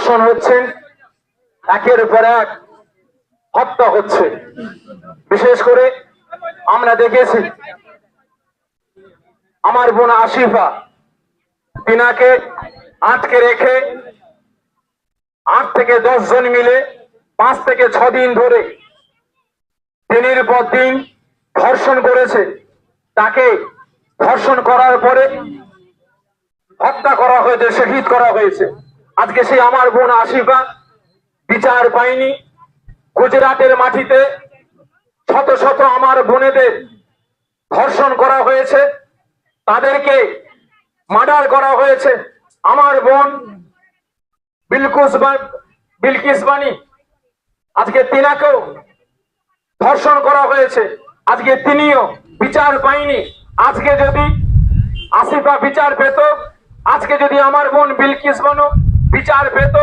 ধর্ষণ হচ্ছেন, একের পর এক হত্যা হচ্ছে। বিশেষ করে আমরা দেখেছি আমার বোন আসিফা, তিনাকে আটকে রেখে 8 থেকে 10 জন মিলে 5 থেকে 6 দিন ধরে দিনের পর দিন ধর্ষণ করেছে। তাকে ধর্ষণ করার পরে হত্যা করা হয়েছে, শহীদ করা হয়েছে। আজকে সেই আমার বোন আসিফা বিচার পায়নি। গুজরাটের মাটিতে শত শত আমার বোনেদের ধর্ষণ করা হয়েছে, তাদেরকে মার্ডার করা হয়েছে। আমার বোন বিলকিস বানি, আজকে তিনাকেও ধর্ষণ করা হয়েছে। আজকে তিনিও বিচার পায়নি। আজকে যদি আসিফা বিচার পেত, আজকে যদি আমার বোন বিলকিস বানু বিচার পেত,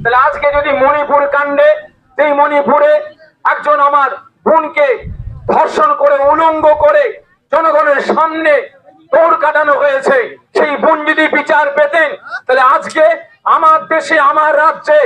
তাহলে আজকে যদি মণিপুর কাণ্ডে, সেই মণিপুরে একজন আমার বোনকে ধর্ষণ করে উলঙ্গ করে জনগণের সামনে দৌড় কাটানো হয়েছে, সেই বোন যদি বিচার পেতেন, তাহলে আজকে আমার দেশে, আমার রাজ্যে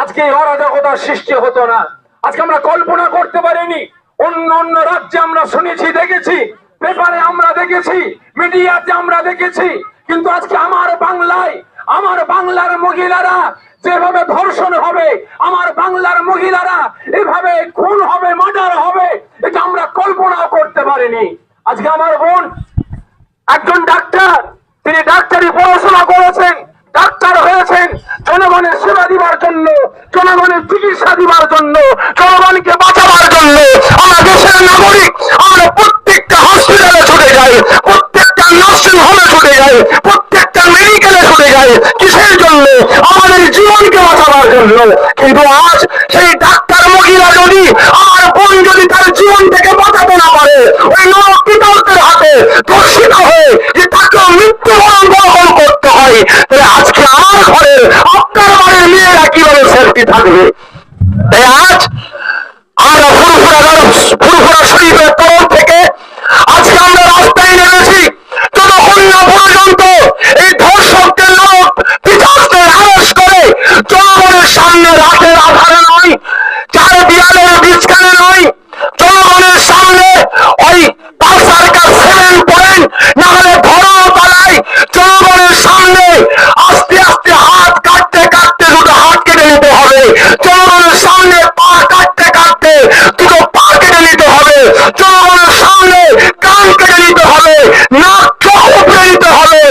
আজকে অরাজকতার সৃষ্টি হতো না। আজকে আমরা কল্পনা করতে পারিনি। অন্য অন্য রাজ্যে আমরা শুনেছি, দেখেছি, পেপারে আমরা দেখেছি, মিডিয়াতে আমরা দেখেছি, কিন্তু আজকে আমার বাংলায়, আমার বাংলার মহিলারা যেভাবে ধর্ষণ হবে, আমার বাংলার মহিলারা এভাবে খুন হবে, মার্ডার হবে, এটা আমরা কল্পনাও করতে পারিনি। আজকে আমার বোন একজন ডাক্তার, তিনি ডাক্তারি পড়াশোনা করেছেন, ডাক্তার হয়েছেন জনগণের সেবা দিবার জন্য, জনগণের চিকিৎসা দিবার জন্য, জনগণকে বাঁচাবার জন্য। আমরা দেশের নাগরিক, আমরা প্রত্যেকটা হসপিটালে ছুটে যাই, প্রত্যেকটা নার্সিং হোমে ছুটে যাই, প্রত্যেকটা মেডিকেলে ছুটে যাই। কিসের জন্য? আমাদের জীবনকে বাঁচাবার জন্য। কিন্তু আজ সেই ডাক্তার মহিলা যদি, আমার বোন যদি তার জীবন থেকে বাঁচাতে না পারে, ওই নরপিতালদের হাতে ধর্ষিত হয়ে যে তাকেও মৃত্যুবরণ গ্রহণ করতে হয়, তাহলে আজকে আমার ঘরের, আপনার বাড়ির মেয়েরা কিভাবে সেফটি থাকবে? তাই আজ আমরা ফুরফুরা শরীফের তরফ থেকে আজকে আমরা রাস্তায় নেমেছি, যতক্ষণ না পর্যন্ত এই ধর্ষকদের লোক পিতাসদের আরেস্ট করে জনগণের সামনে রাতের আধারে নয়, 4 দেয়ালের বিছখানে নয়, জনগণের সামনে ওই সার্কাস 7 পয়েন্ট না হলে ধর্মতলায় জনগণের সামনে আস্তে আস্তে হাত কাটতে কাটতে 2টো হাত কেটে নিতে হবে, জনগণের সামনে পা কাটতে কাটতে 2টো পা কেটে নিতে হবে, জনগণের সামনে কান কেটে নিতে হবে, নাক চোখ উপড়ে নিতে হবে,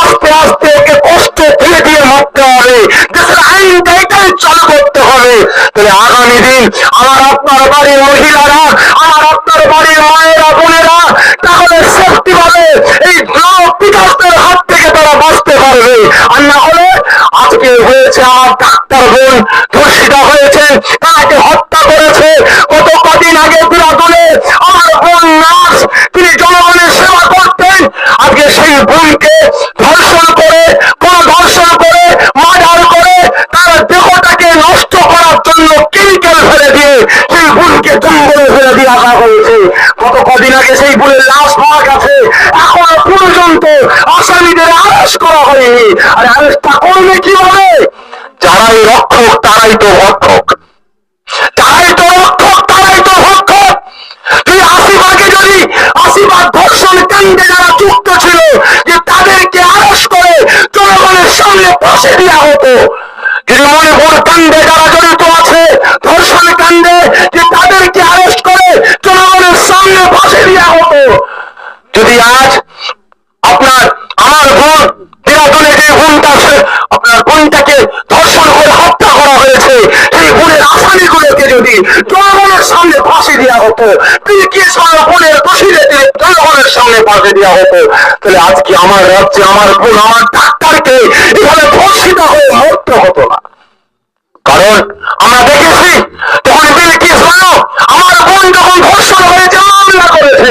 আস্তে আস্তে একে কষ্ট ফেলে দিয়ে মারতে হবে। দেশের আইনটা এটাই চালু করতে হবে। তাহলে আগামী দিন আমার আপনার বাড়ির মহিলারা, আমার আপনার বাড়ির মায়েরা, বোনেরা তাহলে সেফটি পাবে, এই পিতাসদের হাত থেকে তারা বাঁচতে পারবে। আর না হলে আজকে হয়েছে আমার ডাক্তার বোন ধর্ষিতা হয়েছে, তাকে হত্যা করেছে। গত কদিন আগে পুরাতনে আমার বোন নার্স, তিনি জনগণের সেবা করতেন, আজকে সেই বোনকে ধর্ষণ করে, ধর্ষণ করে, মার্ডার করে, তার দেহটাকে নষ্ট করার জন্য কেমিক্যাল ফেলে দিয়ে সেই বোনকে জঙ্গলে ফেলে দিয়ে আসা হয়েছে। গত কদিন আগে সেই বোনের লাশ পাওয়া গেছে, এখনো পর্যন্ত আসামিদের আরেস্ট করা হয়নি। আর আরেস্টটা করবে কিভাবে? যারাই রক্ষক তারাই তো ভক্ষক, যারাই তো রক্ষক তারাই তো ভক্ষক। তুই আসিফাকে যদি, আসিফার ধর্ষণ কাণ্ডে যারা যুক্ত ছিল, যে তাদেরকে আরেস্ট করে জনগণের সামনে ফাঁসি দেওয়া হতো। যদি মণিপুর কাণ্ডে যারা জড়িত আছে, ধর্ষণ কাণ্ডে, যে তাদেরকে আরেস্ট করে জনগণের সামনে ফাঁসি দেওয়া হতো। যদি আজ আপনার আমার বোন বিরাটনে যে বোনটা, আপনার বোনটাকে ধর্ষণ করে হত্যা করা হয়েছে, সেই বোনের আসামিগুলোকে যদি জনগণের সামনে ফাঁসি দেওয়া হতো, বোনের দোষীদের জনগণের সামনে ফাঁসি দেওয়া হতো, তাহলে আজকে আমার রাজ্যে আমার বোন, আমার ডাক্তারকে এভাবে ধর্ষিত হয়ে মরতে হতো না। কারণ আমরা দেখেছি তখন বিলকিস বানু, আমার বোন যখন ধর্ষণ হয়েছে, মামলা করেছে,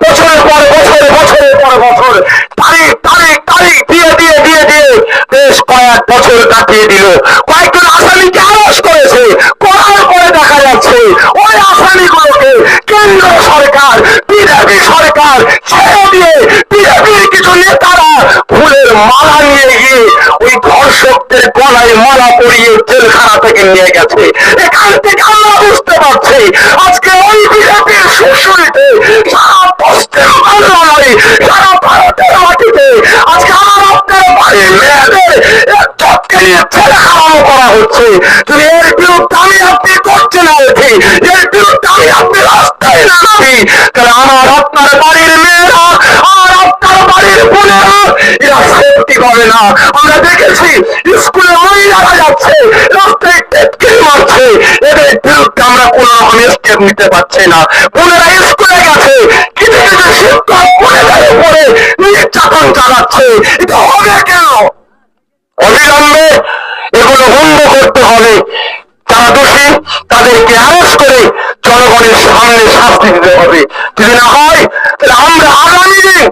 বছরের পর বছর, বছরের পর বছর, তারিখ তারিখ তারিখ দিয়ে দিয়ে দিয়ে দিয়ে বেশ কয়েক বছর কাটিয়ে দিল। কয়েকজন আসামিকে আরেস্ট করেছে, করার পরে দেখা যাচ্ছে ওই আসামিগুলোকে কেন্দ্র সরকার, বিজেপি সরকার ছেড়ে দিয়ে বিজেপির কিছু নেতারা ভুলের মালা নিয়ে গিয়ে ওই ধর্ষকদের গলায় মালা পরিয়ে জেলখানা থেকে নিয়ে গেছে। এখান থেকে আমরা বুঝতে পারছি আজকে ওই বিজেপির সুশ্রীতে সারা পশ্চিম বাংলা নয়, সারা ভারতের মাটিতে আজকে আমার আপনার বাড়ির মেয়েদের চটকে নিয়ে জেলখানাও করা হচ্ছে। যদি এর বিরুদ্ধে আমি আপনি করতে না উঠি, এর বিরুদ্ধে আমি আপনি রাস্তায় না নামি, তাহলে আমার আপনার বাড়ির মেয়েরা আর আপনার বাড়ির বোনেরা এরা সেফটি পাবে না। আমরা দেখেছি স্কুলে মহিলারা যাচ্ছে, রাস্তায় টেটকিরি মারছে, এদের বিরুদ্ধে আমরা কোন রকম স্টেপ নিতে পারছি না। বোনেরা স্কুলে গেছে, কিছু কিছু শিক্ষক বোনেদের উপরে নির্যাতন চালাচ্ছে, এটা হবে কেন? অবিলম্বে এগুলো বন্ধ করতে হবে। যারা দোষী তাদেরকে অ্যারেস্ট করে জনগণের সামনে শাস্তি দিতে হবে। যদি না হয় তাহলে আমরা আগামী দিন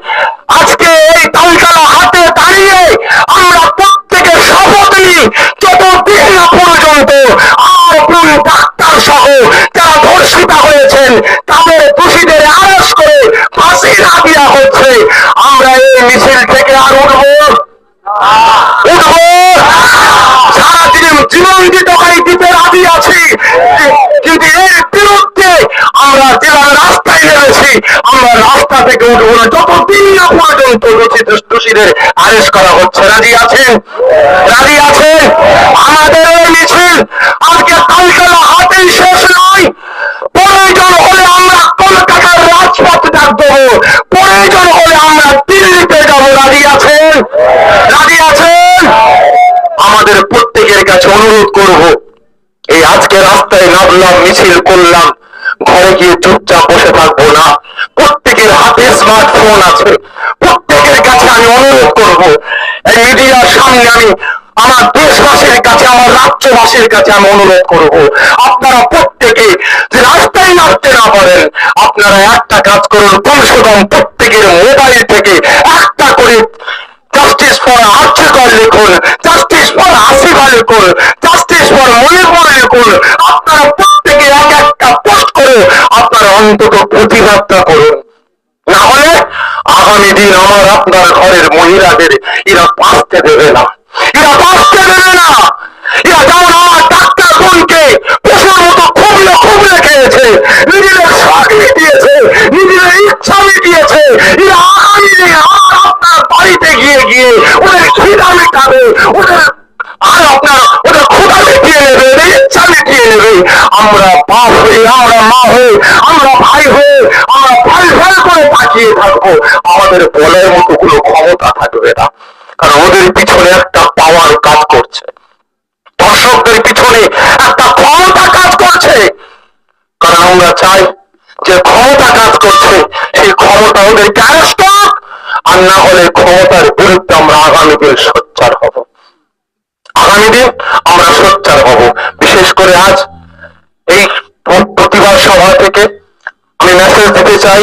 আজকে এই তালতলা হাতে দাঁড়িয়ে আমরা প্রত্যেকে শপথ নিই, যতদিন না পর্যন্ত আর কোন ডাক্তার সহ যারা ধর্ষিতা হয়েছেন তাদের দোষীদের অ্যারেস্ট করে ফাঁসি না দেওয়া হচ্ছে, আমরা এই মিছিল থেকে আর উঠবো সারা জীবন দিতে রাজি আছি। কিন্তু এর বিরুদ্ধে আমরা যেভাবে রাস্তায় নেমেছি, আমরা রাস্তা থেকে উঠবো না যতদিন না পর্যন্ত দোষীদের আরেস্ট করা হচ্ছে। রাজি আছেন? রাজি আছেন? আমাদের এই মিছিল আজকে তালতলা হাতেই শেষ নয়। প্রয়োজন হলে আমরা কলকাতার রাজপথ ডাক দেবো, প্রয়োজন হলে আমরা দিল্লিতে যাবো। রাজি আছেন? রাজি আছেন? আমাদের প্রত্যেকের কাছে অনুরোধ করব, এই আজকে রাস্তায় নামলাম, মিছিল করলাম, ঘরে গিয়ে চুপচাপ বসে থাকবো না। প্রত্যেকের হাতে স্মার্টফোন আছে, প্রত্যেকের কাছে আমি অনুরোধ করব, এই মিডিয়ার সামনে আমি আমার দেশবাসীর কাছে, আমার রাজ্যবাসীর কাছে আমি অনুরোধ করব, আপনারা প্রত্যেকে যে রাস্তায় নামতে না পারেন, আপনারা একটা কাজ করুন, কমসে কম প্রত্যেকের মোবাইল থেকে একটা করে জাস্টিস ফর আর্যকর লিখুন, জাস্টিস ফর আসিফা লিখুন, জাস্টিস ফর মণিপুর লিখুন। আপনারা প্রত্যেকে এক একটা পোস্ট করে আপনারা অন্তত প্রতিবাদটা করুন। না হলে আগামী দিন আমার আপনার ঘরের মহিলাদের এরা বাঁচতে দেবে না, এরা বাঁচতে দেবে না। এরা যেমন আমার ডাক্তার বোনকে পশুর মতো খুবলে খেয়েছে, নিজেদের শখ মিটিয়েছে, নিজেদের ইচ্ছা মিটিয়েছে, এরা আগামী দিন আমার আপনার বাড়িতে গিয়ে গিয়ে ওদের খিদা মেটাবে, ওদের আর আপনার ওদের ক্ষুধা মিটিয়ে নেবে, ওদের ইচ্ছা মিটিয়ে নেবে। আমরা বাপ হয়ে, আমরা মা হয়ে, আমরা ভাই হয়ে, আমরা ভাই ভাই করে তাকিয়ে থাকবো, আমাদের বলার মতো কোনো ক্ষমতা থাকবে না। কারণ ওদের পিছনে একটা পাওয়ার কাজ করছে, দর্শকদের পিছনে একটা ক্ষমতা কাজ করছে। কারণ আমরা চাই যে ক্ষমতা কাজ করছে সেই ক্ষমতা ওদেরকে অ্যারেস্ট হোক, আর না হলে ক্ষমতার বিরুদ্ধে আমরা আগামী দিন সোচ্চার হব। আগামী দিন আমরা সোচ্চার হব। বিশেষ করে আজ এই প্রতিবাদ সভা থেকে আমি মেসেজ দিতে চাই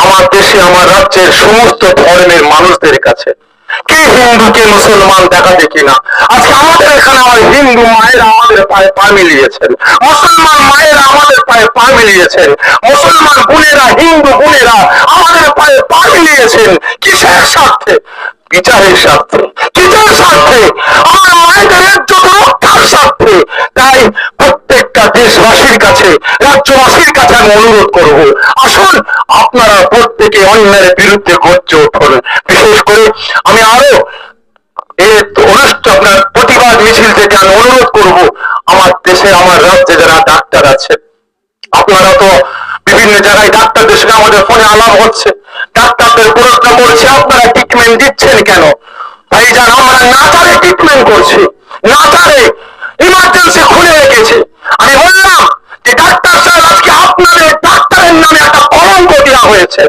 আমার দেশে, আমার রাজ্যের সমস্ত ধর্মের মানুষদের কাছে, কে হিন্দু কে মুসলমান দেখা দেখি না। আজকে আমাদের এখানে আমার হিন্দু মায়েরা আমাদের পায়ে পা মিলিয়েছেন, মুসলমান মায়েরা আমাদের পায়ে পা মিলিয়েছেন, মুসলমান বোনেরা, হিন্দু বোনেরা আমাদের পায়ে পা মিলিয়েছেন। কিসের স্বার্থে? বিচারের স্বার্থে। কিসের স্বার্থে? আমার মায়েদের ইজ্জত রক্ষার স্বার্থে। তাই প্রত্যেকটা দেশবাসীর কাছে, রাজ্যবাসীর কাছে আমি অনুরোধ করব, আসুন আপনারা প্রত্যেকে অন্যায়ের বিরুদ্ধে গর্জে উঠুন। বিশেষ করে আমি আরো এই আপনার প্রতিবাদ মিছিল থেকে আমি অনুরোধ করব, আমার দেশে, আমার রাজ্যে যারা ডাক্তার আছে, আপনারা তো বিভিন্ন জায়গায় ডাক্তারদের সঙ্গে আমাদের ফোনে আলাপ হচ্ছে, ডাক্তারদের প্রশ্ন করছে আপনারা ট্রিটমেন্ট দিচ্ছেন কেন? ভাইজান, আমরা নাচারে ট্রিটমেন্ট করছি, নাচারে ইমার্জেন্সি খুলে রেখেছে। আমি বললাম যে ডাক্তার সাহেব, আজকে আপনাদের ডাক্তারের নামে একটা কলঙ্ক দেওয়া হয়েছে,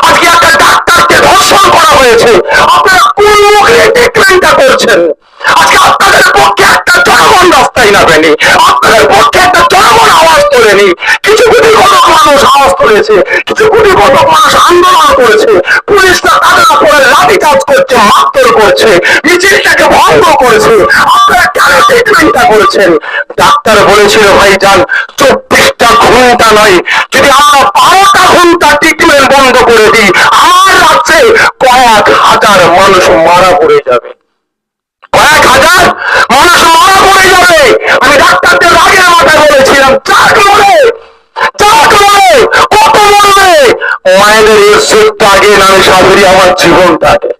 আজকে একটা ডাক্তারকে ধর্ষণ করা হয়েছে, আপনারা কোন মুখে ট্রিটমেন্টটা করছেন? আজকে আপনাদের পক্ষে একটা জনগণ রাস্তায় নামেনি, আপনাদের পক্ষে একটা জনগণ আওয়াজ তোলেনি। কিছু কোটি কত মানুষ আওয়াজ তুলেছে, কিছু কোটি কত মানুষ আন্দোলন করেছে, পুলিশরা তাদের উপরে লাঠিচার্জ করছে, মারধর করছে, মিছিলটাকে ভঙ্গ করেছে। আপনারা কেন ট্রিটমেন্টটা করেছেন? ডাক্তার বলেছিল ভাইজান 24টা ঘন্টা নয়, যদি আমরা 12টা ঘন্টা ট্রিটমেন্ট বন্ধ করে দিই, আমার রাজ্যে কয়েক হাজার মানুষ মারা পড়ে যাবে, কয়েক হাজার মানুষ মারা পড়ে যাবে। আমি ডাক্তারদের আগের মাথায় বলেছিলাম, চাক লড়ে কত মরবে, মায়েদের ইজ্জতটা আগে নামে সাবরি আমার জীবনটাকে।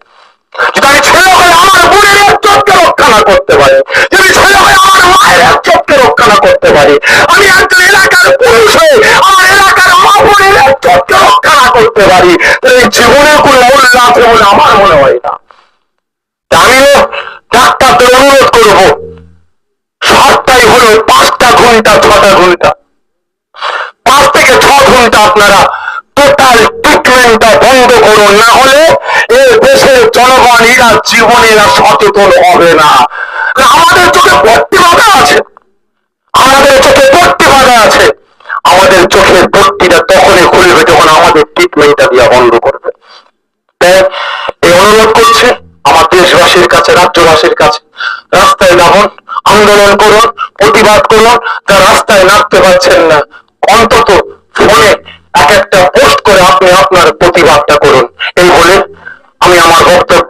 যদি আমি ছেলে হয়ে আমার বোনের ইজ্জতকে রক্ষা না করতে পারি, যদি ছেলে হয়ে আমার মায়ের ইজ্জতকে রক্ষা না করতে পারি, আমি একজন এলাকার পুরুষ হয়ে আমার এলাকার মা বোনের ইজ্জতকে রক্ষা না করতে পারি, তাহলে এই জীবনের কোনো মূল্য আছে বলে আমার মনে হয় না। আমিও ডাক্তারদের অনুরোধ করব, সবটাই হলো 5টা ঘন্টা 6টা ঘন্টা, 5 থেকে 6 ঘন্টা আপনারা টোটাল ট্রিটমেন্টটা বন্ধ করুন, না হলে এই দেশের জনগণ এরা জীবনে এরা সচেতন হবে না। আমাদের চোখে ভর্তি বাধা আছে, আমাদের চোখে ভর্তি বাধা আছে, আমাদের চোখের ভর্তিটা তখনই খুলবে যখন আমাদের ট্রিটমেন্টটা দেওয়া বন্ধ করবে। তাই এই অনুরোধ করছে আমার দেশবাসীর কাছে, রাজ্যবাসীর কাছে, রাস্তায় নামুন, আন্দোলন করুন, প্রতিবাদ করুন। যারা রাস্তায় নামতে পারছেন না, অন্তত ফোনে এক একটা পোস্ট করে আপনি আপনার প্রতিবাদটা করুন। এই বলে আমি আমার বক্তব্য